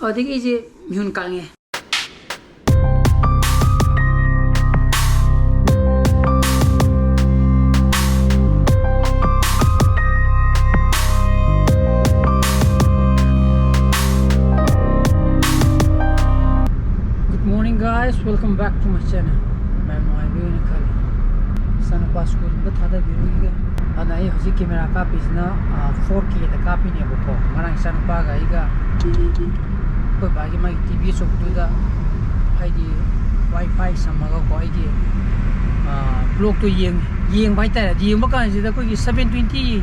어디게 이제 윤깡에 Good morning guys, welcome back to my channel. Mayam in Kali. Sana Pasco but hada biruga. Ana ai hoji camera ka pisna 4K da copy ne boko. Marang sana pa ga iga. Ko bagi mai TV so da ai di Wi-Fi samaga ko ai di block to yeng bai ta di yeng makan ji da ko 720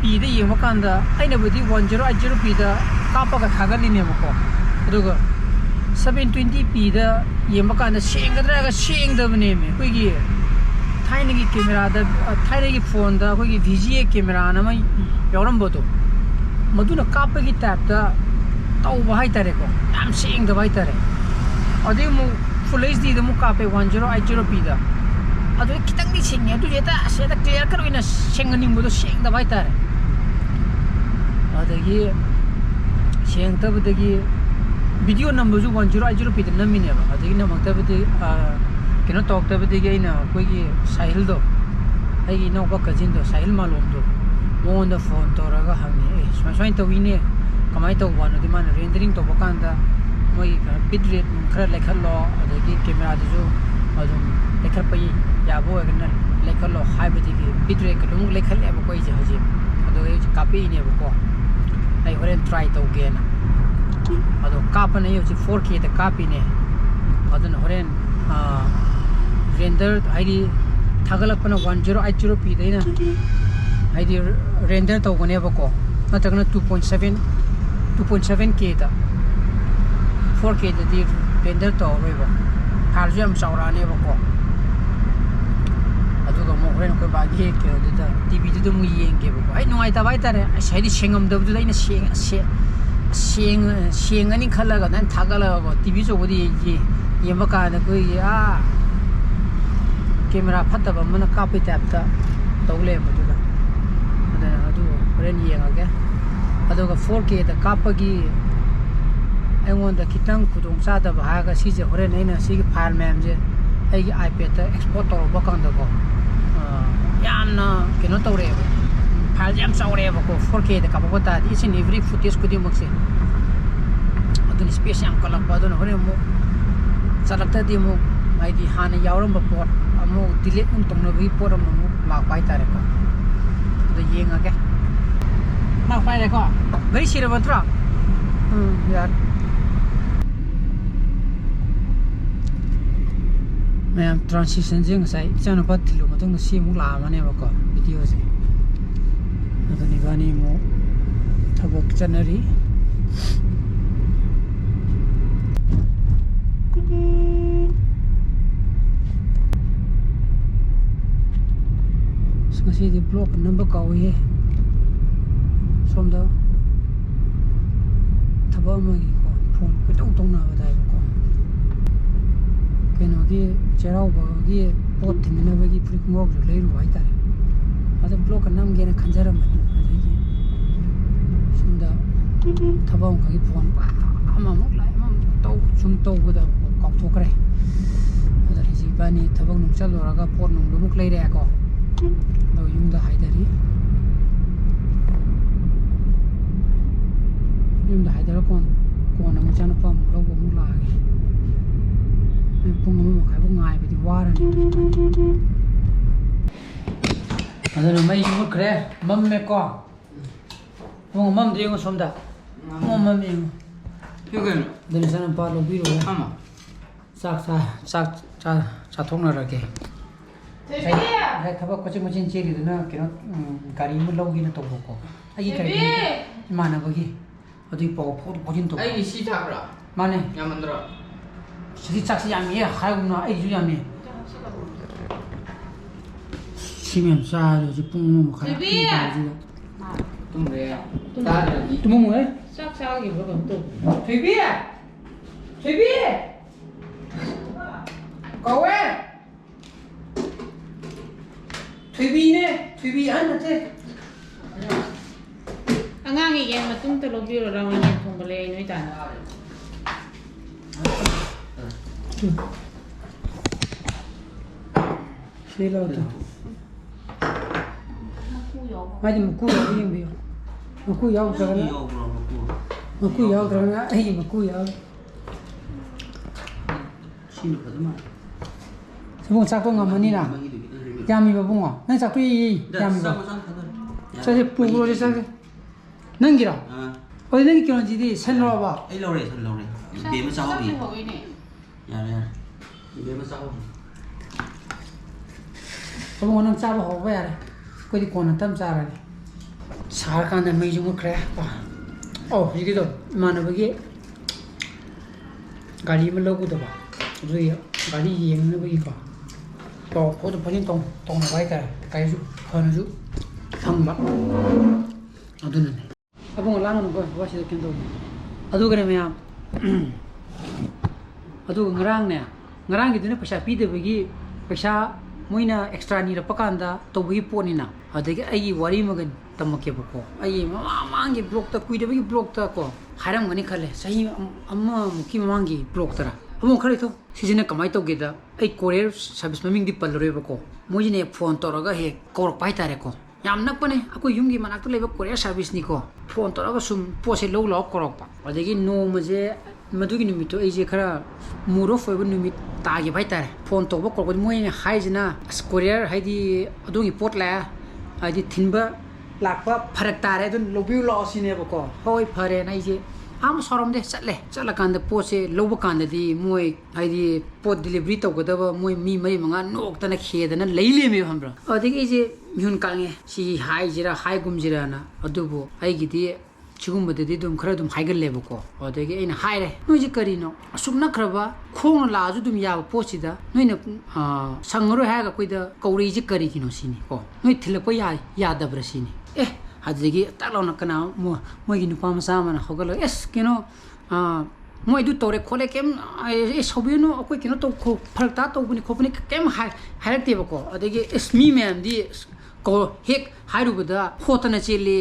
p da yeng makan da ai na budi 1080 p da kapa ga thagali ne boko. Aduga 720p da yema kan da sengdra ga sengdabne me koi gi thaina gi camera da thaina gi phone da koi gi VGA camera na mai yoram bodo maduna kap gi tap da tau bai tare ko am sengda bai tare adi mu full HD da mu kape 1080p da adu kitang ni sengya du jeta ase da clear kar ina sengani mu do sengda bai tare adagi sengda budagi video number ju 1080p da namine ba adigi na makta bidi kino talk ta bidi ge ina koi gi sahil do ai gi no ba kajin do sahil malom do on the phone to raga hangni swai to wine kamai to one di man rendering to bakanda moi bit rate khara lekhal lo adigi camera du ju adum lekhal pai ya bo ga na lekhal lo high bidi gi bit rate ka lu lekhal e ba koi je haji ado e copy ne ba ko ai horen try to ge na ado kapane yo 4K da copy ne adun horen render id thagalakpana 1080p daina id render to gone ba ko natagna 2.7k da 4K da di render to roiba harjam saurane ba ko aduga mo horen ko ba ge ke da tv du mu yenge ba ko ai nuai ta bai tare sai di sengam da du daina siang ani khalaga nan thagala go TV so bodi ye yemaka na ko ya camera phatta ba mana copy tap ta tawle mudu da adana adu ren yenga ge adu ga 4K da kapagi engon da kitang kudong sa da ba ga si je horen aina si gi file mem je ai gi ipad ta export to ba kan da ko yamna kino tawre file jam saure ba ko 4K da kapaba ta is in every footage ko di makse adun space am kala pa adun hore mo salakta di mo ai di hana yawram ba pot amo delete um tong na bi pot am mo ma pai ta re ko da yenga ke ma pai re ko very sira batra yaar Mayam transition jing sai chana pat thilu ma tong si mu la ma ne ba ko video se adani bani mo thabok chanari skasi di block number ka we somda thaba ma gi ko phone ko tong na ba dai ko keno gi cherau ba gi pot thin na ba gi prik ngok le ru ai ta ada block nam ge na khanjaram adagi sunda thabang ka gi phone pa ama mo lai ama to chung to bu da kok thokre ada ji bani thabang nung chal ra ga pot nung lumuk lai re ko do yung da haidari yung da haidara kon na mu chana pa mu lo bo mu la gi pung mu khai bu ngai ba di war ni adana mai mu kre mam me ko mo mam de ngo somda mo mam me yugen den sana pa lo bi ro ama sak thong na ra ke ai thaba ko ching chin cheri na ke no gari mu lo gi na to ko ai gari mana ba gi adi po jin to ai si tha bra mane yamandra si chak si yam ye ha na ai ju yam ye simen sa ji pung mu kha ki ba ji tum re ta ra gi tum mu ai sak sa gi bro to thủy bi cậu ấy thủy bi nè thủy bi ăn là thế ꯑꯉꯥꯡꯒꯤ ꯌꯦꯟ ꯃꯇꯨꯡꯗ ꯂꯧꯕꯤꯔꯣ round ꯌꯦꯟ ꯊꯣꯡꯕ ꯂꯩ ꯅꯣꯏ ꯇꯥꯅ ꯁꯤꯂꯧꯗꯣ ꯃꯥꯗꯤ ꯃꯀꯨ ꯌꯥꯎꯕ ꯌꯦꯡꯕꯤꯌꯨ ꯃꯀꯨ ꯌꯥꯎꯗ꯭ꯔꯒꯅ ꯃꯀꯨ ꯌꯥꯎꯗ꯭ꯔꯒꯅ ꯑꯩꯒꯤ ꯃꯀꯨ ꯌꯥꯎꯏ Xin được mà. ꯁꯤꯕꯨꯡ ꯆꯥꯛꯇꯣ ꯉꯝꯃꯅꯤꯅ ꯌꯥꯝꯃꯤꯕ ꯕꯨꯡꯉꯣ ꯅꯪ ꯆꯥꯛꯇꯣ ꯌꯥꯝꯃꯤꯕ ꯆꯥꯛꯁꯦ ꯄꯨꯈ꯭ꯔꯣꯁꯦ ꯆꯥꯛꯁꯦ ꯅꯪꯒꯤꯔꯣ ꯑꯣꯏ ꯅꯪꯒꯤ ꯀꯩꯅꯣꯁꯤꯗꯤ ꯁꯟ ꯂꯧꯔꯕ Ấy lâu rồi, lâu rồi. Bé mới cháu đi. Dạ dạ. Bé mới cháu. ꯕꯨꯡꯉꯣ ꯅꯪ ꯆꯥꯕ ꯍꯧꯕ ꯌꯥꯔꯦ ꯑꯩꯈꯣꯏꯗꯤ ꯀꯣꯟꯅ ꯇꯞ ꯆꯥꯔꯒꯦ ꯁꯥꯔꯀꯥꯟꯗ ꯃꯩꯁꯨ ꯃꯨꯠꯈ꯭ꯔꯦ ꯍꯧꯖꯤꯛꯀꯤꯗꯣ ꯏꯃꯥꯟꯅꯕꯒꯤ ꯒꯥꯔꯤ ꯑꯃ ꯂꯧꯒꯗꯕ ꯑꯗꯨꯒꯤ ꯒꯥꯔꯤ ꯌꯦꯡꯅꯕꯒꯤꯀꯣ ꯄꯣꯠꯇꯣ ꯐꯖꯅ ꯇꯧꯅꯕ ꯍꯥꯏꯇꯥꯔꯦ ꯒꯥꯔꯤꯁꯨ ꯐꯅꯁꯨ ꯐꯪꯕ ꯑꯗꯨꯅꯅꯦ ꯑꯕꯨꯡꯉꯣ ꯂꯥꯡꯒꯅꯨꯀꯣ ꯋꯥꯁꯤꯗ ꯀꯩꯅꯣ ꯇꯧꯕ ꯑꯗꯨꯒꯅꯦ ꯃꯌꯥꯝ ꯑꯗꯨꯒ ꯉꯔꯥꯡꯒꯤꯗꯨꯅ ꯄꯩꯁꯥ ꯄꯤꯗꯕꯒꯤ ꯄꯩꯁꯥ ꯃꯣꯏꯅ ꯑꯦꯛꯁꯇ꯭ꯔꯥ ꯅꯤꯔꯛꯄ ꯀꯥꯟꯗ ꯇꯧꯕꯒꯤ ꯄꯣꯠꯅꯤꯅ ꯑꯗꯒꯤ ꯑꯩꯒꯤ ꯋꯥꯔꯤ ꯑꯃꯒ ꯇꯝꯃꯛꯀꯦꯕꯀꯣ ꯑꯩꯒꯤ ꯃꯃꯥꯡꯒꯤ ꯕ꯭ꯂꯣꯛꯇ ꯀꯨꯏꯗꯕꯒꯤ ꯕ꯭ꯂꯣꯛꯇ ꯀꯣ ꯍꯥꯏꯔꯝꯒꯅꯤ ꯈꯜꯂꯦ ꯆꯍꯤ ꯑꯃꯃꯨꯛꯀꯤ ꯃꯃꯥꯡꯒꯤ ꯕ꯭ꯂꯣꯛꯇꯔ ꯑꯃꯨꯛ ꯈꯔ ꯏꯊꯣ ꯁꯤꯁꯤꯅ ꯀꯃꯥꯏꯅ ꯇꯧꯒꯦꯗ ꯑꯩ ꯀꯣꯔꯤꯌꯔ ꯁꯥꯔꯚꯤꯁ ꯃꯃꯤꯡꯗꯤ ꯄꯜꯂꯔꯣꯏꯕꯀꯣ ꯃꯣꯏꯁꯤꯅ ꯐꯣꯟ ꯇꯧꯔꯒ ꯍꯦꯛ ꯀꯧꯔꯛꯄ ꯍꯥꯏꯇꯥꯔꯦꯀꯣ ꯌꯥꯝ ꯅꯛꯄꯅꯦ ꯑꯩꯈꯣꯏ ꯌꯨꯝꯒꯤ ꯃꯅꯥꯛꯇ ꯂꯩꯕ ꯀꯣꯔꯤꯌꯔ ꯁꯥꯔꯚꯤꯁꯅꯤꯀꯣ ꯐꯣꯟ ꯇꯧꯔꯒ ꯁꯨꯝ ꯄꯣꯠꯁꯦ ꯂꯧ ꯂꯥꯎ ꯀꯧꯔꯛꯄ ꯑꯗꯒꯤ ꯅꯣꯡꯃꯁꯦ ꯃꯗꯨꯒꯤ ꯅꯨꯃꯤꯠꯇꯣ ꯑꯩꯁꯦ ꯈꯔ ꯃꯨꯗ ꯑꯣꯐ ꯑꯣꯏꯕ ꯅꯨꯃꯤꯠ ꯇꯥꯈꯤꯕ ꯍꯥꯏꯇꯥꯔꯦ ꯐꯣꯟ ꯇꯧꯕ ꯀꯧꯔꯛꯄꯗꯤ ꯃꯣꯏꯅ ꯍꯥꯏꯁꯤꯅ ꯑꯁ ꯀꯣꯔꯤꯌꯔ ꯍꯥꯏꯗꯤ ꯑꯗꯣꯝꯒꯤ ꯄꯣꯠ ꯂꯥꯛꯑꯦ ꯍꯥꯏꯗꯤ ꯊꯤꯟꯕ ꯂꯥꯛꯄ ꯐꯔꯛ ꯇꯥꯔꯦ ꯑꯗꯨꯅ ꯂꯧꯕꯤꯌꯨ ꯂꯥꯛꯑꯣ ꯁꯤꯅꯦꯕꯀꯣ ꯍꯣꯏ ꯐꯔꯦꯅ ꯑꯩꯁꯦ ꯑꯃ ꯁꯥꯎꯔꯝꯗꯦ ꯆꯠꯂꯀꯥꯟꯗ ꯄꯣꯠꯁꯦ ꯂꯧꯕ ꯀꯥꯟꯗꯗꯤ ꯃꯣꯏ ꯍꯥꯏꯗꯤ ꯄꯣꯠ ꯗꯤꯂꯤꯚꯔꯤ ꯇꯧꯒꯗꯕ ꯃꯣꯏ ꯃꯤ 4-5 ꯅꯣꯛꯇꯅ ꯈꯦꯗꯅ ꯂꯩ ꯂꯦꯝꯃꯦꯕ ꯈꯪꯕ꯭ꯔꯥ ꯑꯗꯒꯤ ꯑꯩꯁꯦ ꯃꯤꯍꯨꯟ ꯀꯥꯡꯉꯦ ꯁꯤ ꯍꯥꯏꯁꯤꯔꯥ ꯍꯥꯏꯒꯨꯝꯁꯤꯔꯥꯅ ꯑꯗꯨꯕꯨ ꯑꯩꯒꯤꯗꯤ ꯁꯤꯒꯨꯝꯕꯗꯗꯤ ꯑꯗꯨꯝ ꯈꯔ ꯑꯗꯨꯝ ꯍꯥꯏꯒꯜꯂꯦꯕꯀꯣ ꯑꯗꯒꯤ ꯑꯩꯅ ꯍꯥꯏꯔꯦ ꯅꯣꯏꯁꯦ ꯀꯔꯤꯅꯣ ꯑꯁꯨꯛ ꯅꯛꯈ꯭ꯔꯕ ꯈꯣꯡꯅ ꯂꯥꯛꯑꯁꯨ ꯑꯗꯨꯝ ꯌꯥꯕ ꯄꯣꯠꯁꯤꯗ ꯅꯣꯏꯅ ꯁꯪꯉꯔꯣꯏ ꯍꯥꯏꯔꯒ ꯑꯩꯈꯣꯏꯗ ꯀꯧꯔꯛꯏꯁꯦ ꯀꯔꯤꯒꯤꯅꯣ ꯁꯤꯅꯤ ꯀꯣ ꯅꯣꯏ ꯊꯤꯜꯂꯛꯄ ꯌꯥꯗꯕ꯭ꯔꯥ ꯁꯤꯅꯤ ꯑꯗꯨꯗꯒꯤ ꯇꯥꯛ ꯂꯥꯎꯅ ꯀꯅꯥ ꯃꯣꯏꯒꯤ ꯅꯨꯄꯥ ꯃꯆꯥ ꯑꯃꯅ ꯍꯧꯒꯠꯂꯒ ꯀꯩꯅꯣ ꯃꯣꯏ ꯑꯗꯨ ꯇꯧꯔꯦ ꯈꯣꯠꯂꯦ ꯀꯩꯝ ꯁꯧꯕꯤꯔꯅꯨ ꯑꯩꯈꯣꯏ ꯀꯩꯅꯣ ꯇꯧ ꯐꯔꯛ ꯇꯥ ꯇꯧꯕꯅꯤ ꯈꯣꯠꯄꯅꯤ ꯀꯩꯝ ꯍꯥꯏꯔꯛꯇꯦꯕꯀꯣ ꯑꯗꯒꯤ ꯃꯤ ꯃꯌꯥꯝꯗꯤ ꯍꯦꯛ ꯍꯥꯏꯔꯨꯕꯗ ꯍꯣꯠꯇꯅ ꯆꯦꯜꯂꯤ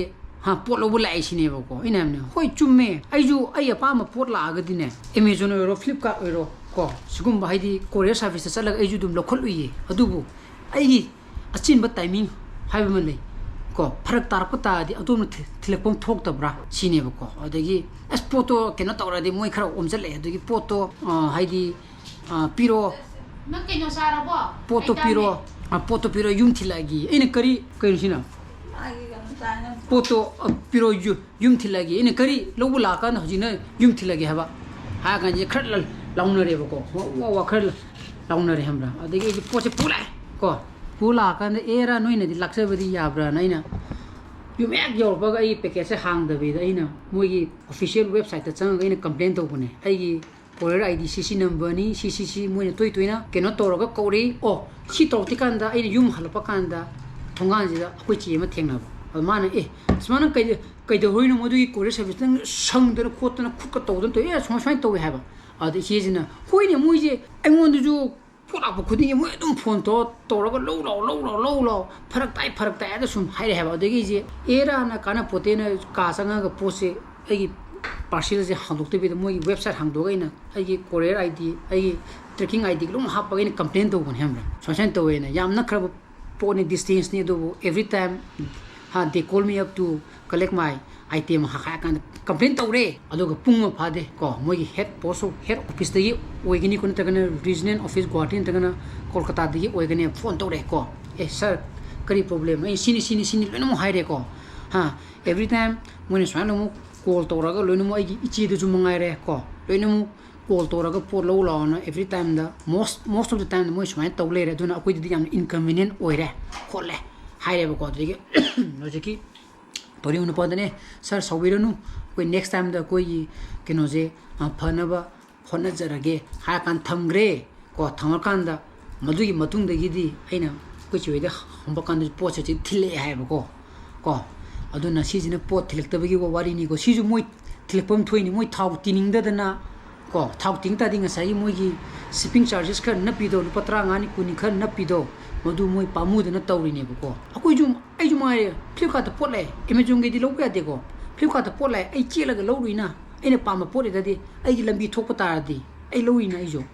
ꯄꯣꯠ ꯂꯧꯕ ꯂꯥꯛꯏ ꯁꯤꯅꯦꯕꯀꯣ ꯑꯩꯅ ꯍꯥꯏꯕꯅꯦ ꯍꯣꯏ ꯆꯨꯝꯃꯦ ꯑꯩ ꯑꯄꯥꯝꯕ ꯄꯣꯠ ꯂꯥꯛꯑꯒꯗꯤꯅꯦ ꯑꯦꯃꯦꯖꯣꯟ ꯑꯣꯏꯔꯣ ꯐ꯭ꯂꯤꯞꯀꯥꯔꯠ ꯑꯣꯏꯔꯣ ꯀꯣ ꯁꯤꯒꯨꯝꯕ ꯍꯥꯏꯗꯤ ꯀꯣꯔꯤꯌꯔ ꯁꯥꯔꯚꯤꯁꯇ ꯆꯠꯂꯒ ꯑꯩꯁꯨ ꯑꯗꯨꯝ ꯂꯧꯈꯠꯂꯨꯏꯌꯦ ꯑꯗꯨꯕꯨ ꯑꯩꯒꯤ ꯑꯆꯤꯟꯕ ꯇꯥꯏꯃꯤꯡ ꯍꯥꯏꯕ ꯑꯃ ꯂꯩ ꯀꯣ ꯐꯔꯛ ꯇꯥꯔꯛꯄ ꯇꯥꯔꯗꯤ ꯑꯗꯣꯝꯅ ꯊꯤꯜꯂꯛꯄ ꯊꯣꯛꯇꯕ꯭ꯔꯥ ꯁꯤꯅꯦꯕꯀꯣ ꯑꯗꯒꯤ ꯄꯣꯠꯇꯣ ꯀꯩꯅꯣ ꯇꯧꯔꯗꯤ ꯃꯣꯏ ꯈꯔ ꯑꯣꯝꯖꯜꯂꯛꯑꯦ ꯑꯗꯒꯤ ꯄꯣꯠꯇꯣ ꯍꯥꯏꯗꯤ ꯄꯤꯔꯣ ꯅꯪ ꯀꯩꯅꯣ ꯆꯥꯔꯕꯣ ꯄꯣꯠꯇꯣ ꯄꯤꯔꯣ ꯌꯨꯝ ꯊꯤꯜꯂꯛꯑꯒꯦ ꯑꯩꯅ ꯀꯩꯅꯣ ꯁꯤꯅ ꯄꯣꯠꯇꯣ ꯄꯤꯔꯣ ꯌꯨꯝ ꯊꯤꯜꯂꯛꯑꯒꯦ ꯑꯩꯅ ꯀꯔꯤ ꯂꯧꯕ ꯂꯥꯛꯑꯀꯥꯟꯗ ꯍꯧꯖꯤꯛꯅ ꯌꯨꯝ ꯊꯤꯜꯂꯛꯑꯒꯦ ꯍꯥꯏꯕ ꯍꯥꯏꯔꯀꯥꯟꯁꯦ ꯈꯔ ꯂꯥꯎꯅꯔꯦꯕꯀꯣ ꯋꯥꯈꯔ ꯂꯥꯎꯅꯔꯦ ꯈꯪꯕ꯭ꯔꯥ ꯑꯗꯒꯤ ꯑꯩꯁꯦ ꯄꯣꯠꯁꯦ ꯄꯨꯂꯛꯑꯦ ꯀꯣ ꯄꯨ ꯂꯥꯛꯑꯀꯥꯟꯗ ꯑꯦꯔꯥ ꯅꯣꯏꯅꯗꯤ ꯂꯥꯛꯆꯕꯗꯤ ꯌꯥꯕ꯭ꯔꯥꯅ ꯑꯩꯅ ꯌꯨꯝ ꯍꯦꯛ ꯌꯧꯔꯛꯄꯒ ꯑꯩꯒꯤ ꯄꯦꯀꯦꯠꯁꯦ ꯍꯥꯡꯗꯕꯤꯗ ꯑꯩꯅ ꯃꯣꯏꯒꯤ ꯑꯣꯐꯤꯁꯤꯌꯦꯜ ꯋꯦꯕꯁꯥꯏꯠꯇ ꯆꯪꯉꯒ ꯑꯩꯅ ꯀꯝꯄ꯭ꯂꯦꯟ ꯇꯧꯕꯅꯦ ꯑꯩꯒꯤ ꯀꯣꯔꯤꯌꯔ ꯑꯥꯏ ꯗꯤ ꯁꯤ ꯅꯝꯕꯔꯅꯤ ꯁꯤ ꯃꯣꯏꯅ ꯇꯣꯏꯅ ꯀꯩꯅꯣ ꯇꯧꯔꯒ ꯀꯧꯔꯛꯏ ꯁꯤ ꯇꯧꯔꯛꯇ꯭ꯔꯤꯀꯥꯟꯗ ꯑꯩꯅ ꯌꯨꯝ ꯍꯜꯂꯛꯄ ꯀꯥꯟꯗ ꯊꯣꯡꯒꯥꯟꯁꯤꯗ ꯑꯩꯈꯣꯏ ꯆꯦ ꯑꯃ ꯊꯦꯡꯅꯕ ꯑꯗꯨ ꯃꯥꯅ ꯁꯨꯃꯥꯏꯅ ꯀꯩꯗꯧꯔꯤꯅꯣ ꯃꯗꯨꯒꯤ ꯀꯣꯔꯤꯌꯔ ꯁꯥꯔꯚꯤꯁ ꯅꯪ ꯁꯪꯗꯅ ꯈꯣꯠꯇꯅ ꯈꯨꯠꯀ ꯇꯧꯗꯅ ꯇꯧꯋꯦ ꯁꯨꯃꯥꯏꯅ ꯇꯧꯋꯦ ꯍꯥꯏꯕ ꯑꯗ ꯏꯆꯦꯁꯤꯅ ꯍꯣꯏꯅꯦ ꯃꯣꯏꯁꯦ ꯑꯩꯉꯣꯟꯗꯁꯨ ꯄꯣꯠ ꯂꯥꯛꯄ ꯈꯨꯗꯤꯡꯒꯤ ꯃꯣꯏ ꯑꯗꯨꯝ ꯐꯣꯟ ꯇꯧꯔꯒ ꯂꯧ ꯂꯥꯎ ꯐꯔꯛ ꯇꯥꯏ ꯑꯗ ꯁꯨꯝ ꯍꯥꯏꯔꯦ ꯍꯥꯏꯕ ꯑꯗꯒꯤ ꯑꯩꯁꯦ ꯑꯦꯔꯥꯅ ꯀꯥꯟꯅꯄꯣꯠꯇꯦꯅ ꯀꯥ ꯆꯪꯉꯒ ꯄꯣꯠꯁꯦ ꯑꯩꯒꯤ ꯄꯥꯔꯁꯦꯜꯁꯦ ꯍꯥꯡꯗꯣꯛꯇꯕꯤꯗ ꯃꯣꯏꯒꯤ ꯋꯦꯕꯁꯥꯏꯠ ꯍꯥꯡꯗꯣꯛꯑꯒ ꯑꯩꯅ ꯑꯩꯒꯤ ꯀꯣꯔꯤꯌꯔ ꯑꯥꯏ ꯗꯤ ꯑꯩꯒꯤ ꯇ꯭ꯔꯦꯀꯤꯡ ꯑꯥꯏ ꯗꯤꯒ ꯂꯣꯏꯅ ꯍꯥꯞꯄꯒ ꯑꯩꯅ ꯀꯝꯄ꯭ꯂꯦꯟ ꯇꯧꯕꯅꯦ ꯈꯪꯕ꯭ꯔꯥ ꯁꯨꯃꯥꯏꯅ ꯇꯧꯋꯦꯅ ꯌꯥꯝ ꯅꯛꯈ꯭ꯔꯕ ꯄꯣꯠꯅꯤ ꯗꯤꯁꯇꯦꯟꯁꯅꯤ ꯑꯗꯨꯕꯨ ꯑꯦꯚ꯭ꯔꯤ ꯇꯥꯏꯝ ꯗꯦ ꯀꯣꯜ ꯃꯤ ꯑꯞ ꯇꯨ ꯀꯂꯦꯛ ꯃꯥꯏ ꯑꯥꯏꯇꯦꯝ ꯍꯥꯏꯔꯀꯥꯟꯗ ꯀꯝꯄ꯭ꯂꯦꯟ ꯇꯧꯔꯦ ꯑꯗꯨꯒ ꯄꯨꯡ ꯑꯃ ꯐꯥꯗꯦ ꯀꯣ ꯃꯣꯏꯒꯤ ꯍꯦꯠ ꯑꯣꯐꯤꯁꯇꯒꯤ ꯑꯣꯏꯒꯅꯤꯀꯣ ꯅꯠꯇ꯭ꯔꯒꯅ ꯔꯤꯖꯅꯦꯜ ꯑꯣꯐꯤꯁ ꯒꯨꯋꯥꯍꯥꯇꯤ ꯅꯠꯇ꯭ꯔꯒꯅ ꯀꯣꯜꯀꯇꯥꯗꯒꯤ ꯑꯣꯏꯒꯅꯤ ꯐꯣꯟ ꯇꯧꯔꯦ ꯀꯣ ꯁꯥꯔ ꯀꯔꯤ ꯄ꯭ꯔꯣꯕ꯭ꯂꯦꯝ ꯑꯩ ꯁꯤꯅꯤ ꯂꯣꯏꯅꯃꯛ ꯍꯥꯏꯔꯦꯀꯣ ꯑꯦꯚ꯭ꯔꯤ ꯇꯥꯏꯝ ꯃꯣꯏꯅ ꯁꯨꯃꯥꯏꯅ ꯑꯃꯨꯛ ꯀꯣꯜ ꯇꯧꯔꯒ ꯂꯣꯏꯅꯃꯛ ꯑꯩꯒꯤ ꯏꯆꯦꯗꯁꯨ ꯃꯉꯥꯏꯔꯦ ꯀꯣ ꯂꯣꯏꯅꯃꯛ ꯀꯣꯜ ꯇꯧꯔꯒ ꯄꯣꯠ ꯂꯧ ꯂꯥꯛꯑꯣꯅ ꯑꯦꯚ꯭ꯔꯤ ꯇꯥꯏꯝꯗ ꯃꯣꯁ ꯑꯣꯐ ꯗ ꯇꯥꯏꯝꯗ ꯃꯣꯏ ꯁꯨꯃꯥꯏꯅ ꯇꯧ ꯂꯩꯔꯦ ꯑꯗꯨꯅ ꯑꯩꯈꯣꯏꯗꯗꯤ ꯌꯥꯝꯅ ꯏꯟꯀꯟꯚꯤꯅꯤꯌꯦꯟ ꯑꯣꯏꯔꯦ ꯈꯣꯠꯂꯦ ꯍꯥꯏꯔꯦꯕꯀꯣ ꯑꯗꯨꯗꯒꯤ ꯍꯧꯖꯤꯛꯀꯤ ꯇꯧꯔꯤꯕ ꯅꯨꯄꯥꯗꯅꯦ ꯁꯥꯔ ꯁꯥꯎꯕꯤꯔꯅꯨ ꯑꯩꯈꯣꯏ ꯅꯦꯛꯁ ꯇꯥꯏꯝꯗ ꯑꯩꯈꯣꯏꯒꯤ ꯀꯩꯅꯣꯁꯦ ꯐꯅꯕ ꯍꯣꯠꯅꯖꯔꯒꯦ ꯍꯥꯏꯔꯀꯥꯟꯗ ꯊꯝꯈ꯭ꯔꯦ ꯀꯣ ꯊꯝꯃꯀꯥꯟꯗ ꯃꯗꯨꯒꯤ ꯃꯇꯨꯡꯗꯒꯤꯗꯤ ꯑꯩꯅ ꯑꯩꯈꯣꯏ ꯆꯦ ꯍꯣꯏꯗ ꯍꯪꯕ ꯀꯥꯟꯗ ꯄꯣꯠꯁꯦ ꯍꯧꯖꯤꯛ ꯊꯤꯜꯂꯛꯑꯦ ꯍꯥꯏꯕꯀꯣ ꯑꯗꯨꯅ ꯁꯤꯁꯤꯅ ꯄꯣꯠ ꯊꯤꯜꯂꯛꯇꯕꯒꯤ ꯋꯥꯔꯤꯅꯤꯀꯣ ꯁꯤꯁꯨ ꯃꯣꯏ ꯊꯤꯜꯂꯛꯄ ꯊꯣꯛꯏꯅꯤ ꯃꯣꯏ ꯊꯥꯎ ꯇꯤꯅꯤꯡꯗꯗꯅ ꯊꯥꯎ ꯇꯤꯡ ꯇꯥꯔꯗꯤ ꯉꯁꯥꯏꯒꯤ ꯃꯣꯏꯒꯤ ꯁꯤꯞꯄꯤꯡ ꯆꯥꯔꯖꯦꯁ ꯈꯔ ꯅꯞꯄꯤꯗꯣ ꯂꯨꯄꯥ 15 20 ꯈꯔ ꯅꯞꯄꯤꯗꯣ ꯃꯗꯨ ꯃꯣꯏ ꯄꯥꯝꯃꯨꯗꯅ ꯇꯧꯔꯤꯅꯦꯕꯀꯣ ꯑꯩꯁꯨ ꯃꯉꯥꯏꯔꯦ ꯐ꯭ꯂꯤꯞꯀꯥꯔꯠꯇ ꯄꯣꯠ ꯂꯩ ꯑꯦꯃꯦꯖꯣꯟꯒꯤꯗꯤ ꯂꯧꯕ ꯌꯥꯗꯦꯀꯣ Flipkart pot lai ai che la ga lo ruina ai ne pa ma pot da di ai gi lambi thok pa ta di ai lo ina ai jo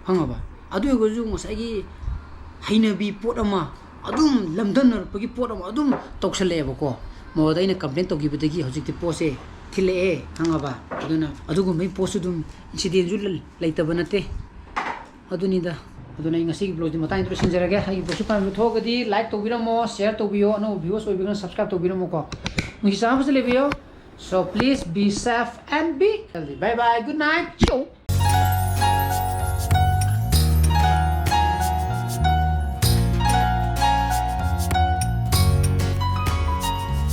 hanga ba adu go ju mo sai gi haina bi pot ama adum lamdan nar pa gi pot ama adum toksale ba ko mo da ina complaint to gi ba gi hojik ti pose thile hanga ba aduna adu go mai posu dum incident ju lai ta banate aduni da aduna ngasi gi blog di mata introduction jarage hai bosu kan thok di like to biramo share to biyo no viewers oi bigan subscribe to biramo ko mugi sa le biyo so please be safe and be healthy bye bye good night ciao